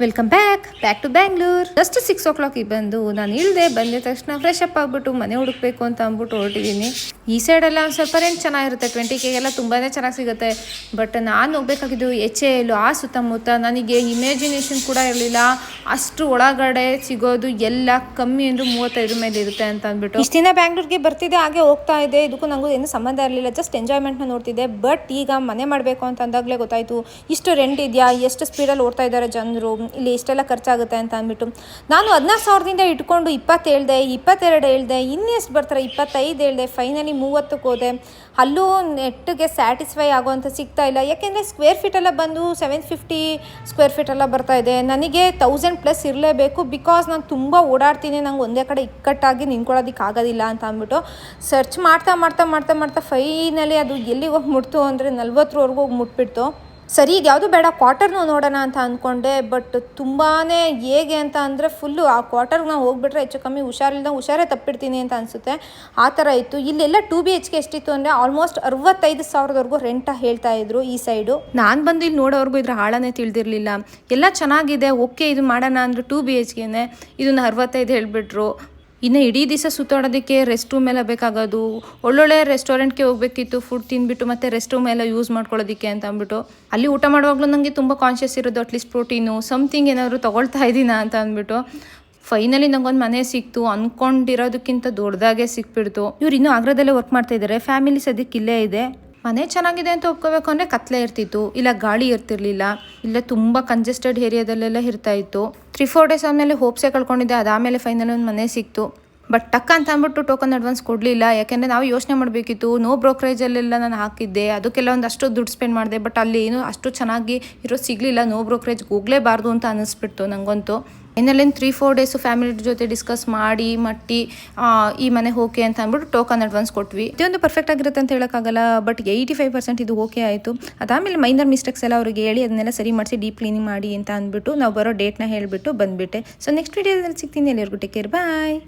Welcome back to Bangalore. Just 6 o'clock ಬಂದು ನಾನು ಇಳಿದೆ. ಬಂದಿದ ತಕ್ಷಣ ಫ್ರೆಶ್ ಅಪ್ ಆಗ್ಬಿಟ್ಟು ಮನೆ ಹುಡುಕ್ಬೇಕು ಅಂತ ಅಂದ್ಬಿಟ್ಟು ಹೊರಟಿದ್ದೀನಿ. ಈ ಸೈಡೆಲ್ಲ ಸ್ವಲ್ಪ ರೆಂಟ್ ಚೆನ್ನಾಗಿರುತ್ತೆ, 20Kಗೆಲ್ಲ ತುಂಬಾ ಚೆನ್ನಾಗಿ ಸಿಗುತ್ತೆ. ಬಟ್ ನಾನು ಹೋಗ್ಬೇಕಾಗಿದ್ದು HAL ಆ ಸುತ್ತಮುತ್ತ. ನನಗೆ ಇಮ್ಯಾಜಿನೇಷನ್ ಕೂಡ ಇರಲಿಲ್ಲ ಅಷ್ಟು ಒಳಗಡೆ ಸಿಗೋದು ಎಲ್ಲ ಕಮ್ಮಿ ಅಂದರೂ 35 ಮೇಲೆ ಇರುತ್ತೆ ಅಂತ ಅಂದ್ಬಿಟ್ಟು. ಇಷ್ಟು ದಿನ ಬ್ಯಾಂಗ್ಳೂರ್ಗೆ ಬರ್ತಿದ್ದೆ, ಹಾಗೆ ಹೋಗ್ತಾ ಇದ್ದೆ. ಇದಕ್ಕೂ ನನಗೂ ಏನು ಸಂಬಂಧ ಇರಲಿಲ್ಲ, ಜಸ್ಟ್ ಎಂಜಾಯ್ಮೆಂಟ್ನ ನೋಡ್ತಿದ್ದೆ. ಬಟ್ ಈಗ ಮನೆ ಮಾಡಬೇಕು ಅಂತ ಅಂದಾಗಲೇ ಗೊತ್ತಾಯಿತು ಇಷ್ಟು ರೆಂಟ್ ಇದೆಯಾ, ಎಷ್ಟು ಸ್ಪೀಡಲ್ಲಿ ಓಡ್ತಾ ಇದ್ದಾರೆ ಜನರು, ಇಲ್ಲಿ ಇಷ್ಟೆಲ್ಲ ಖರ್ಚಾಗುತ್ತೆ ಅಂತ ಅಂದ್ಬಿಟ್ಟು ನಾನು 16,000ದಿಂದ ಇಟ್ಕೊಂಡು 20 ಹೇಳ್ದೆ, 22 ಹೇಳ್ದೆ, ಇನ್ನೆಷ್ಟು ಬರ್ತಾರೆ 25 ಹೇಳ್ದೆ, ಫೈನಲಿ 30ಕ್ಕೆ ಹೋದೆ. ಅಲ್ಲೂ ನೆಟ್ಟಿಗೆ ಸ್ಯಾಟಿಸ್ಫೈ ಆಗೋವಂಥ ಸಿಗ್ತಾ ಇಲ್ಲ. ಯಾಕೆಂದರೆ ಸ್ಕ್ವೇರ್ ಫೀಟ್ ಎಲ್ಲ ಬಂದು 750 ಸ್ಕ್ವೇರ್ ಫೀಟ್ ಎಲ್ಲ ಬರ್ತಾ ಇದೆ. ನನಗೆ 1000+ ಇರಲೇಬೇಕು, ಬಿಕಾಸ್ ನಾನು ತುಂಬ ಓಡಾಡ್ತೀನಿ, ನಂಗೆ ಒಂದೇ ಕಡೆ ಇಕ್ಕಟ್ಟಾಗಿ ನಿಂತ್ಕೊಳ್ಳೋದಕ್ಕೆ ಆಗೋದಿಲ್ಲ ಅಂತ ಅಂದ್ಬಿಟ್ಟು ಸರ್ಚ್ ಮಾಡ್ತಾ ಫೈನಲಿ ಅದು ಎಲ್ಲಿಗೆ ಹೋಗಿ ಮುಟ್ತು ಅಂದರೆ 40ವರೆಗೂ ಹೋಗಿ ಮುಟ್ಬಿಡ್ತು. ಸರಿ ಇದು ಯಾವುದು ಬೇಡ, ಕ್ವಾರ್ಟರ್ನು ನೋಡೋಣ ಅಂತ ಅಂದ್ಕೊಂಡೆ. ಬಟ್ ತುಂಬಾ ಹೇಗೆ ಅಂತ ಅಂದರೆ ಫುಲ್ಲು ಆ ಕ್ವಾರ್ಟರ್ಗೆ ನಾವು ಹೋಗ್ಬಿಟ್ರೆ ಹೆಚ್ಚು ಕಮ್ಮಿ ಹುಷಾರೇ ತಪ್ಪಿಡ್ತೀನಿ ಅಂತ ಅನಿಸುತ್ತೆ. ಆ ಥರ ಇತ್ತು. ಇಲ್ಲೆಲ್ಲ 2 BHK ಎಷ್ಟಿತ್ತು ಅಂದರೆ ಆಲ್ಮೋಸ್ಟ್ 65,000ವರೆಗೂ ರೆಂಟ ಹೇಳ್ತಾ ಇದ್ರು ಈ ಸೈಡು. ನಾನು ಬಂದು ಇಲ್ಲಿ ನೋಡೋವರೆಗೂ ಇದ್ರ ಹಾಳನೇ ತಿಳಿದಿರಲಿಲ್ಲ. ಎಲ್ಲ ಚೆನ್ನಾಗಿದೆ, ಓಕೆ ಇದು ಮಾಡೋಣ ಅಂದರೆ 2 BHKನೇ ಇದನ್ನು 65 ಹೇಳಿಬಿಟ್ರು. ಇನ್ನು ಇಡೀ ದಿವಸ ಸುತ್ತಾಡೋದಕ್ಕೆ ರೆಸ್ಟ್ ರೂಮ್ ಎಲ್ಲ ಬೇಕಾಗೋದು. ಒಳ್ಳೊಳ್ಳೆ ರೆಸ್ಟೋರೆಂಟ್ಗೆ ಹೋಗಬೇಕಿತ್ತು, ಫುಡ್ ತಿಂದ್ಬಿಟ್ಟು ಮತ್ತೆ ರೆಸ್ಟ್ ರೂಮ್ ಎಲ್ಲ ಯೂಸ್ ಮಾಡ್ಕೊಳ್ಳೋದಕ್ಕೆ ಅಂತ ಅಂದ್ಬಿಟ್ಟು. ಅಲ್ಲಿ ಊಟ ಮಾಡುವಾಗಲೂ ನನಗೆ ತುಂಬ ಕಾನ್ಷಿಯಸ್ ಇರೋದು, ಅಟ್ಲೀಸ್ಟ್ ಪ್ರೋಟೀನು ಸಮಥಿಂಗ್ ಏನಾದರೂ ತೊಗೊಳ್ತಾ ಇದ್ದೀನಾ ಅಂತ ಅಂದ್ಬಿಟ್ಟು. ಫೈನಲಿ ನಂಗೊಂದು ಮನೆ ಸಿಕ್ತು, ಅಂದ್ಕೊಂಡಿರೋದಕ್ಕಿಂತ ದೊಡ್ಡದಾಗೆ ಸಿಕ್ಬಿಡ್ತು. ಇವ್ರು ಇನ್ನೂ ಆಗ್ರಾದಲ್ಲೇ ವರ್ಕ್ ಮಾಡ್ತಾ ಇದ್ದಾರೆ, ಫ್ಯಾಮಿಲಿ ಸದ್ಯಕ್ಕೆ ಇಲ್ಲೇ ಇದೆ. ಮನೆ ಚೆನ್ನಾಗಿದೆ ಅಂತ ಒಪ್ಕೋಬೇಕು ಅಂದರೆ ಕತ್ಲೆ ಇರ್ತಿತ್ತು, ಇಲ್ಲ ಗಾಳಿ ಇರ್ತಿರ್ಲಿಲ್ಲ, ಇಲ್ಲ ತುಂಬ ಕಂಜೆಸ್ಟೆಡ್ ಏರಿಯಾದಲ್ಲೆಲ್ಲ ಇರ್ತಾ ಇತ್ತು. 3-4 ಡೇಸ್ ಆದಮೇಲೆ ಹೋಪ್ಸೇ ಕಳ್ಕೊಂಡಿದ್ದೆ. ಅದಾದಮೇಲೆ ಫೈನಲ್ ಒಂದು ಮನೆ ಸಿಕ್ತು. ಬಟ್ ಟಕ್ ಅಂತ ಅಂದ್ಬಿಟ್ಟು ಟೋಕನ್ ಅಡ್ವಾನ್ಸ್ ಕೊಡಲಿಲ್ಲ. ಯಾಕೆಂದರೆ ನಾವು ಯೋಚನೆ ಮಾಡಬೇಕಿತ್ತು. ನೋ ಬ್ರೋಕರೇಜಲ್ಲೆಲ್ಲ ನಾನು ಹಾಕಿದ್ದೆ, ಅದಕ್ಕೆಲ್ಲ ಒಂದಷ್ಟು ದುಡ್ಡು ಸ್ಪೆಂಡ್ ಮಾಡಿದೆ. ಬಟ್ ಅಲ್ಲಿ ಏನು ಅಷ್ಟು ಚೆನ್ನಾಗಿ ಇರೋದು ಸಿಗಲಿಲ್ಲ. ನೋ ಬ್ರೋಕರೇಜ್ಗೆ ಹೋಗಲೇಬಾರ್ದು ಅಂತ ಅನ್ನಿಸ್ಬಿಡ್ತು ನನಗಂತೂ. ಇನ್ನಲ್ಲೇನು 3-4 ಡೇಸು ಫ್ಯಾಮಿಲಿ ಜೊತೆ ಡಿಸ್ಕಸ್ ಮಾಡಿ ಈ ಮನೆ ಓಕೆ ಅಂತ ಅಂದ್ಬಿಟ್ಟು ಟೋಕನ್ ಅಡ್ವಾನ್ಸ್ ಕೊಟ್ವಿ. ಇದೊಂದು ಪರ್ಫೆಕ್ಟ್ ಆಗಿರುತ್ತೆ ಅಂತ ಹೇಳೋಕ್ಕಾಗಲ್ಲ, ಬಟ್ 85% ಇದು ಓಕೆ ಆಯಿತು. ಅದಾದಮೇಲೆ ಮೈನರ್ ಮಿಸ್ಟೇಕ್ಸ್ ಎಲ್ಲ ಅವ್ರಿಗೆ ಹೇಳಿ ಅದನ್ನೆಲ್ಲ ಸರಿ ಮಾಡಿಸಿ ಡೀಪ್ ಕ್ಲೀನಿಂಗ್ ಮಾಡಿ ಅಂತ ಅಂದ್ಬಿಟ್ಟು ನಾವು ಬರೋ ಡೇಟ್ನ ಹೇಳಿಬಿಟ್ಟು ಬಂದುಬಿಟ್ಟೆ. ಸೊ ನೆಕ್ಸ್ಟ್ ವೀಡಿಯೋದಲ್ಲಿ ಸಿಗ್ತೀನಿ. ಎಲ್ಲರಿಗೂ ಟೇಕ್ ಕೇರ್, ಬಾಯ್.